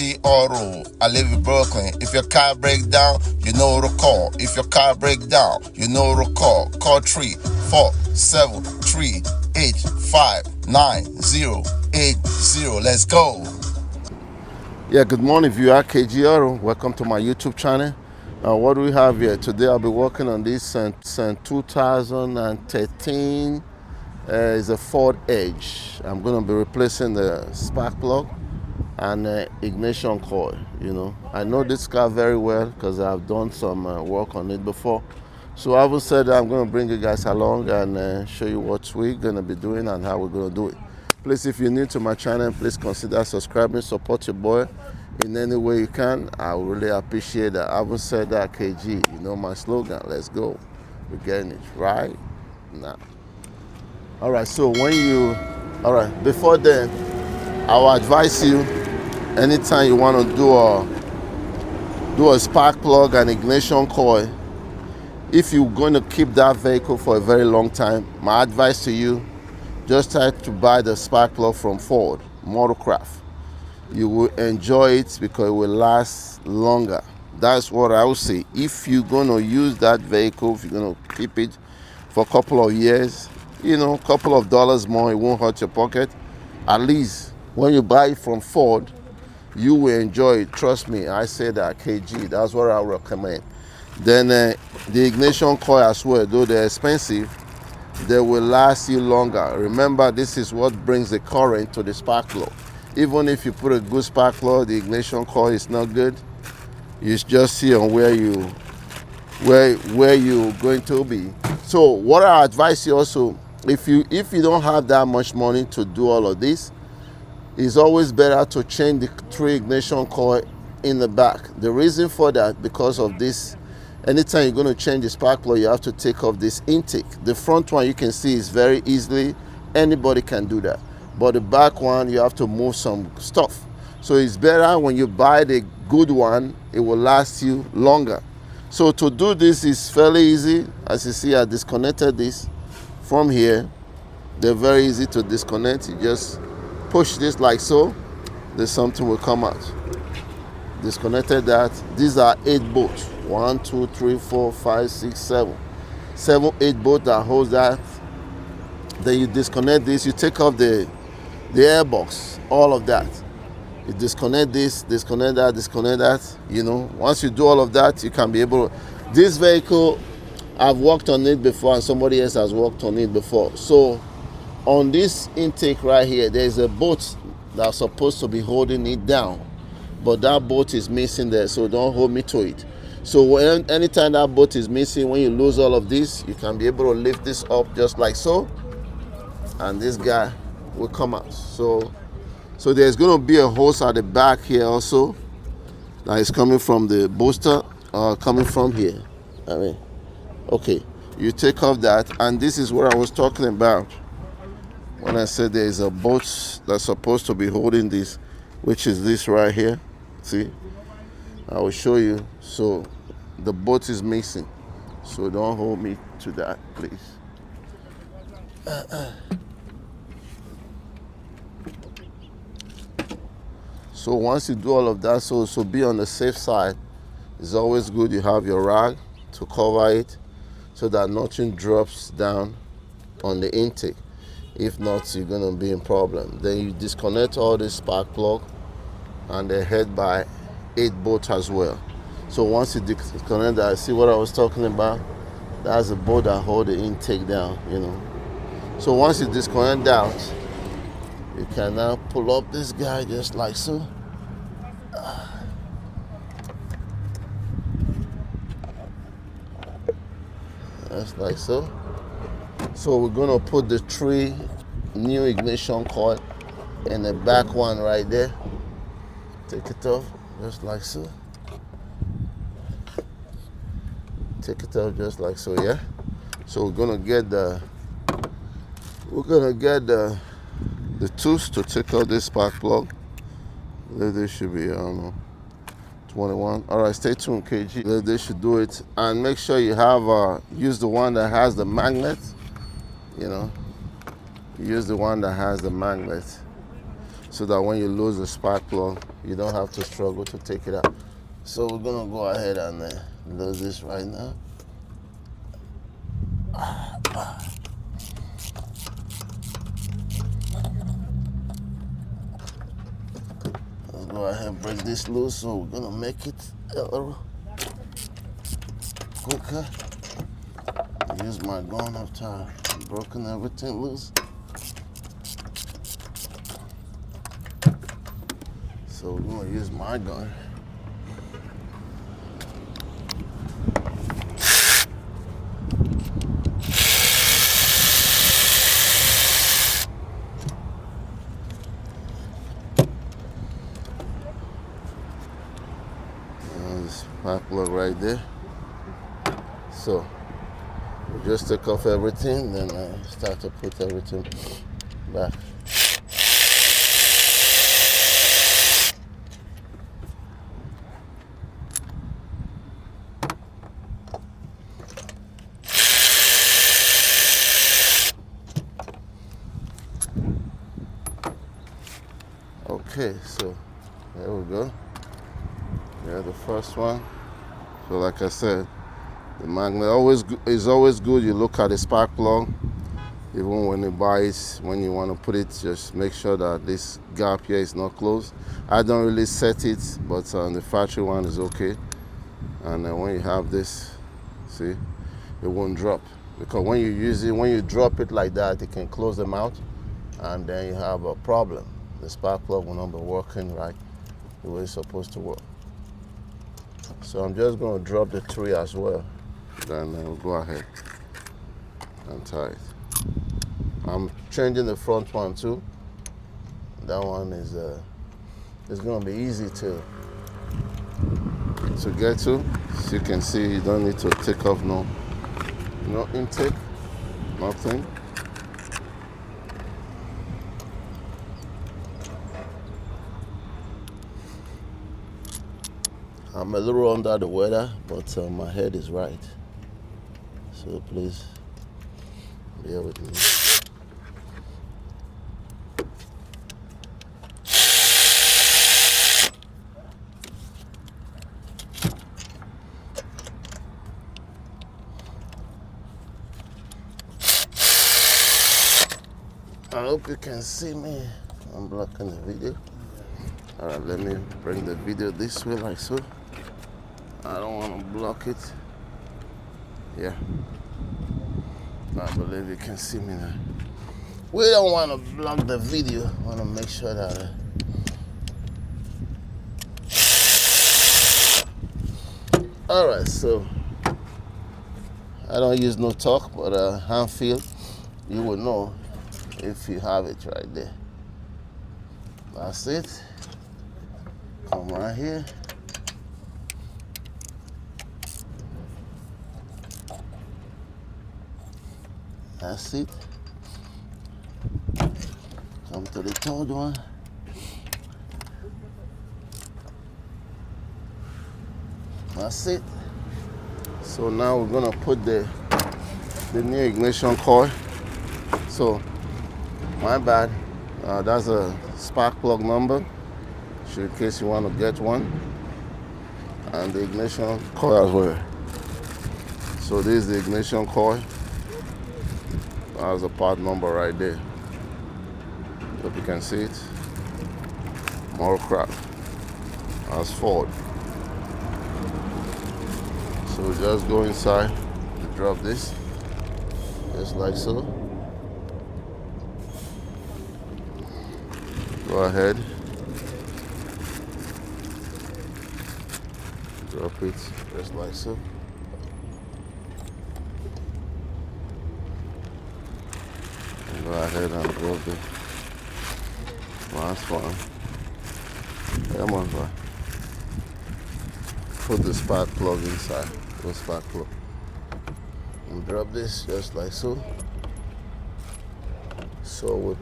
KG Auto. I live in Brooklyn. If your car breaks down, you know to call. If your car breaks down, you know to call. Call 347-385-9080. Let's go. Yeah, good morning, viewer. KG Auto. Welcome to my YouTube channel. What do we have here? Today I'll be working on this since 2013. It's a Ford Edge. I'm going to be replacing the spark plug and ignition coil. I know this car very well because I've done some work on it before. So I will say that I'm going to bring you guys along and show you what we're going to be doing and how we're going to do it. Please, if you're new to my channel, please consider subscribing, support your boy in any way you can. I would really appreciate that. I will say that, KG, you know my slogan, let's go. We're getting it right now. All right, so before then, I will advise you, anytime you want to do a spark plug and ignition coil, if you're going to keep that vehicle for a very long time, my advice to you, just try to buy the spark plug from Ford Motorcraft. You will enjoy it because it will last longer. That's what I would say. If you're going to use that vehicle, if you're going to keep it for a couple of years, a couple of dollars more, it won't hurt your pocket. At least when you buy it from Ford, you will enjoy it. Trust me, I say that, KG. That's what I recommend. Then the ignition coil as well, though they're expensive, they will last you longer. Remember, this is what brings the current to the spark plug. Even if you put a good spark plug, the ignition coil is not good. You just see on where you're going to be. So what I advise you also, if you don't have that much money to do all of this, it's always better to change the 3 ignition coil in the back. The reason for that, because of this, anytime you're going to change the spark plug, you have to take off this intake. The front one you can see is very easily, anybody can do that. But the back one, you have to move some stuff. So it's better when you buy the good one, it will last you longer. So to do this is fairly easy. As you see, I disconnected this from here. They're very easy to disconnect. You just push this like so. There's something will come out. Disconnected that. These are 8 bolts. 1, 2, 3, 4, 5, 6, 7. 8 bolts that holds that. Then you disconnect this. You take off the airbox, all of that. You disconnect this, disconnect that, disconnect that. Once you do all of that, you can be able to. This vehicle, I've worked on it before and somebody else has worked on it before. So on this intake right here, there's a bolt that's supposed to be holding it down, but that bolt is missing there, so don't hold me to it. So anytime that bolt is missing, when you lose all of this, you can be able to lift this up just like so, and this guy will come out. So there's going to be a hose at the back here also that is coming from the booster, coming from here. Okay, you take off that, and this is what I was talking about when I said there is a bolt that's supposed to be holding this, which is this right here. See, I will show you. So the bolt is missing, so don't hold me to that, please. So once you do all of that, so be on the safe side. It's always good you have your rag to cover it so that nothing drops down on the intake. If not, you're going to be in problem. Then you disconnect all this spark plug and they head by 8 bolts as well. So once you disconnect that, see what I was talking about? That's the bolt that hold the intake down, So once you disconnect that, you can now pull up this guy just like so. Just like so. So we're going to put the 3 new ignition coil in the back one right there. Take it off just like so. Take it off just like so, yeah. So we're going to get the tools to take out this spark plug. This should be, I don't know, 21. All right, stay tuned, KG. They should do it. And make sure you have, use the one that has the magnet, Use the one that has the magnet. so that when you lose the spark plug, you don't have to struggle to take it out. So we're gonna go ahead and lose this right now. Let's go ahead and break this loose, so we're gonna make it a little quicker. Use my gun after I've broken everything loose. So we're gonna use my gun. Spark plug right there. So we just take off everything, then start to put everything back. Okay, so there we go. Yeah, the first one. So like I said, the magnet is always good. You look at the spark plug, even when you buy it, when you want to put it, just make sure that this gap here is not closed. I don't really set it, but the factory one is okay. And then when you have this, see, it won't drop, because when you use it, when you drop it like that, it can close them out, and then you have a problem. The spark plug will not be working right the way it's supposed to work. So I'm just going to drop the 3 as well. Then we'll go ahead and tie it. I'm changing the front one too. That one is going to be easy to get to. As you can see, you don't need to take off no intake, nothing. I'm a little under the weather, but my head is right. So please bear with me. I hope you can see me. I'm blocking the video. All right, let me bring the video this way like so. I don't want to block it. Yeah, I believe you can see me now. We don't want to block the video. I want to make sure that all right, so I don't use no torque, but hand feel, you will know if you have it right there. That's it. Come right here. That's it. Come to the third one. That's it. So now we're gonna put the new ignition coil. So my bad. That's a spark plug number, so in case you want to get one, and the ignition coil as well. So this is the ignition coil. That's the part number right there. Hope you can see it. More crap. That's Ford. So we just go inside, drop this, just like so. Go ahead, drop it just like so. And go ahead and drop the last one. Come on, boy. Put the spark plug inside. The spark plug. And drop this just like so. So we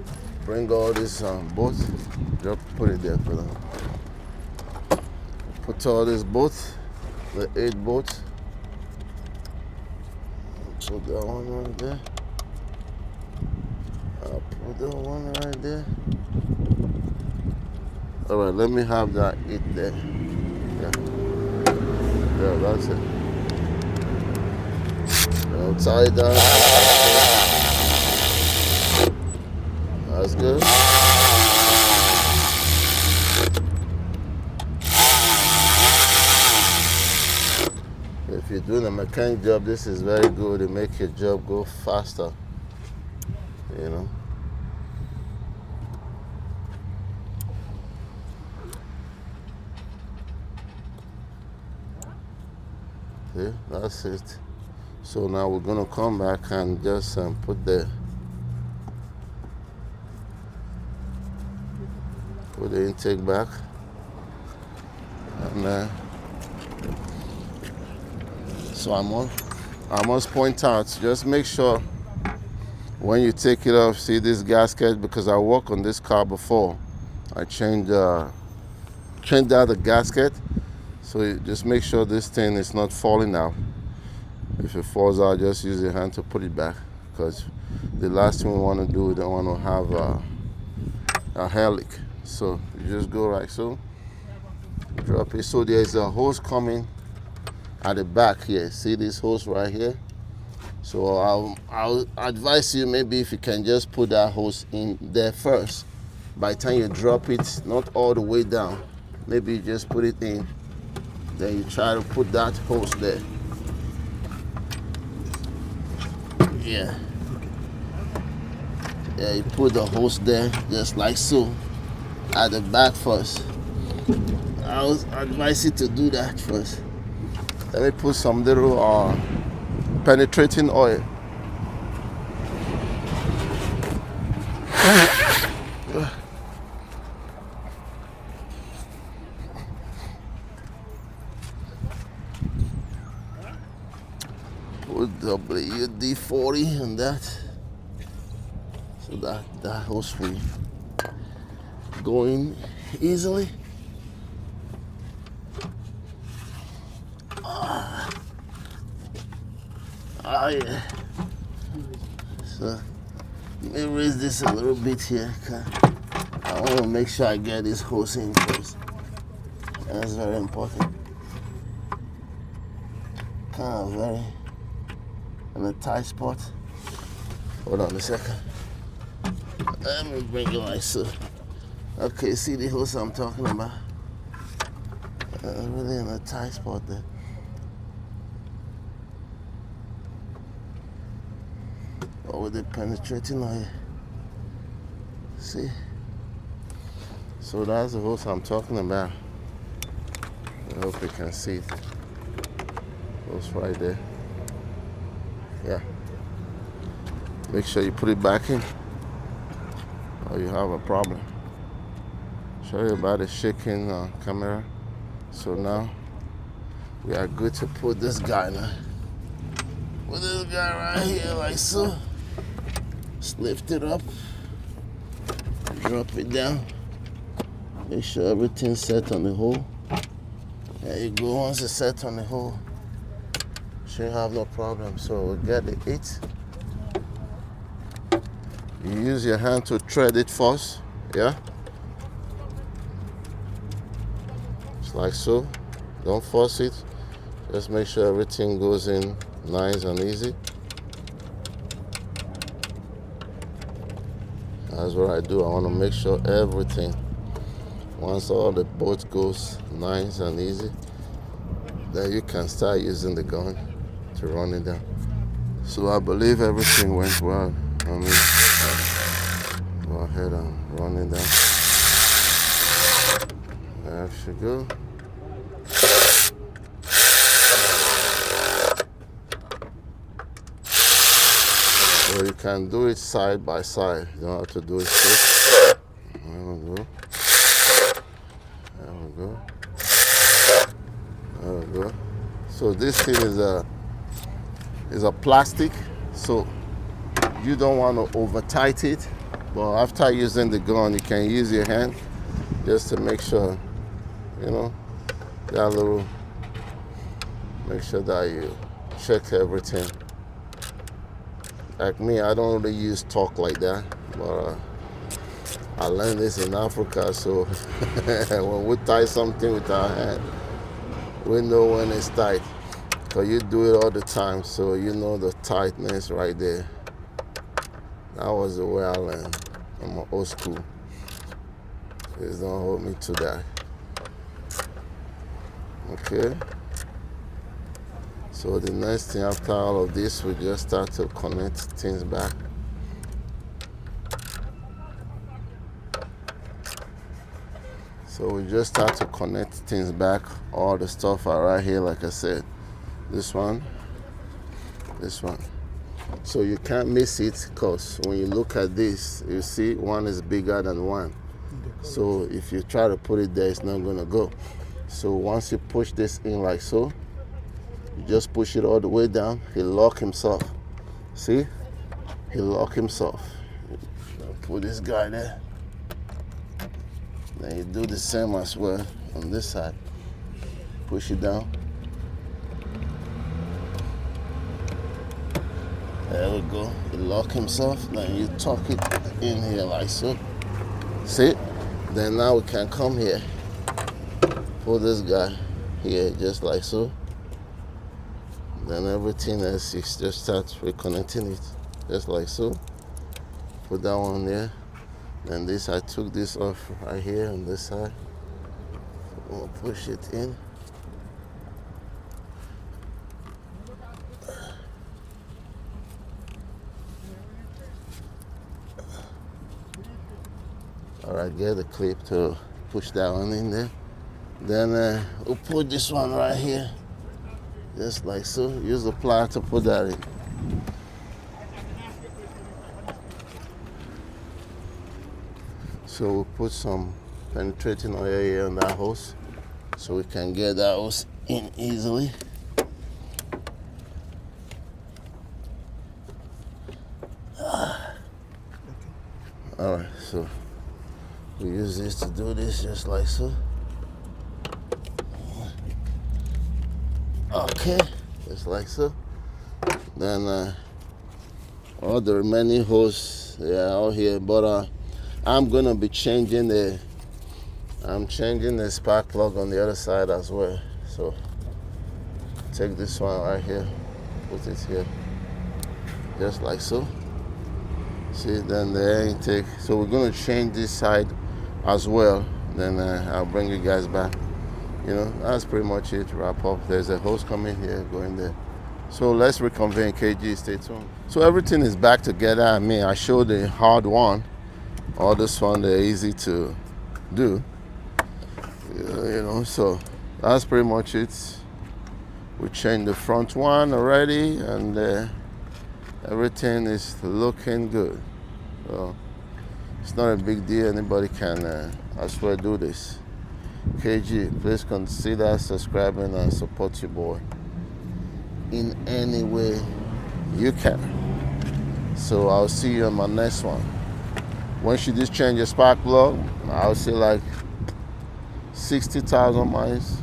bring all this both. Just put it there for them. Put all this both, the 8 bolts. Put that one right there. I'll put that one right there. All right, let me have that it there. Yeah, yeah, that's it. Now tie it down. That's good. If you're doing a mechanic job, this is very good. It makes your job go faster, you know. See, that's it. So now we're gonna come back and just put the intake back, and so I must point out, just make sure when you take it off, see this gasket, because I worked on this car before. I changed out the gasket, so you just make sure this thing is not falling out. If it falls out, just use your hand to put it back, because the last thing we want to do, we don't want to have a hair leak. So you just go like so, drop it. So there's a hose coming at the back here. See this hose right here? So I'll advise you, maybe if you can just put that hose in there first. By the time you drop it, not all the way down, maybe you just put it in, then you try to put that hose there. Yeah. Yeah, you put the hose there, just like so, at the back first. I would advise you to do that first. Let me put some little penetrating oil. Put WD-40 on that, so that hose will go in easily. Oh yeah. So let me raise this a little bit here. I want to make sure I get this hose in first. That's very important. Kind of very in a tight spot. Hold on a second. Let me bring it like so. Okay, see the hose I'm talking about? Really in a tight spot there. Or with the penetrating oil. See? So that's the hose I'm talking about. I hope you can see it. Hose right there. Yeah. Make sure you put it back in, or you have a problem. Show you about the shaking camera. So now we are good to put this guy now. Put this guy right here like so. Just lift it up, drop it down. Make sure everything's set on the hole. There you go. Once it's set on the hole, should have no problem. So we'll get the 8. You use your hand to thread it first, yeah? Just like so. Don't force it. Just make sure everything goes in nice and easy. That's what I do. I want to make sure everything, once all the bolts goes nice and easy, then you can start using the gun to run it down. So I believe everything went well. I mean, go ahead and run it down. There should go. So you can do it side by side. You don't have to do it straight. There we go. There we go. There we go. So this thing is a plastic, so you don't want to over tight it. But after using the gun, you can use your hand just to make sure, you know, that little. Make sure that you check everything. Like me, I don't really use torque like that, but I learned this in Africa, so when we tie something with our hand, we know when it's tight. So you do it all the time, so you know the tightness right there. That was the way I learned. I'm old school. Please don't hold me to that. Okay. So the next thing after all of this, we just start to connect things back. So we just start to connect things back. All the stuff are right here, like I said. This one. So you can't miss it, because when you look at this, you see one is bigger than one. So if you try to put it there, it's not gonna go. So once you push this in like so, you just push it all the way down, he'll lock himself. See? He'll lock himself. Put this guy there. Then you do the same as well on this side. Push it down. There we go. He lock himself. Then you tuck it in here like so. See? Then now we can come here. Put this guy here just like so. Then everything else, you just start reconnecting it just like so. Put that one there. Then this, I took this off right here on this side. I'm gonna push it in. All right, get the clip to push that one in there. Then we'll put this one right here, just like so. Use the plier to put that in. So we'll put some penetrating oil here on that hose, so we can get that hose in easily. All right, so we use this to do this just like so. Okay, just like so. Then all the remaining hose, they are all here, but I'm gonna be changing the spark plug on the other side as well. So take this one right here, put it here, just like so. See, then the air intake. So we're gonna change this side as well. Then I'll bring you guys back. You know, that's pretty much it. Wrap up. There's a hose coming here, going there. So let's reconvene. KG, stay tuned. So everything is back together. I mean, I showed the hard one. All this one, they're easy to do. You know, so that's pretty much it. We changed the front one already, and everything is looking good. So it's not a big deal. Anybody can, I swear, do this. KG, please consider subscribing and support your boy in any way you can. So I'll see you on my next one. Once you just change your spark plug, I'll say like 60,000 miles.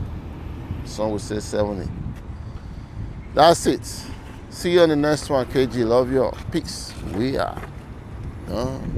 Some would say 70. That's it. See you on the next one, KG. Love you all. Peace. We are done.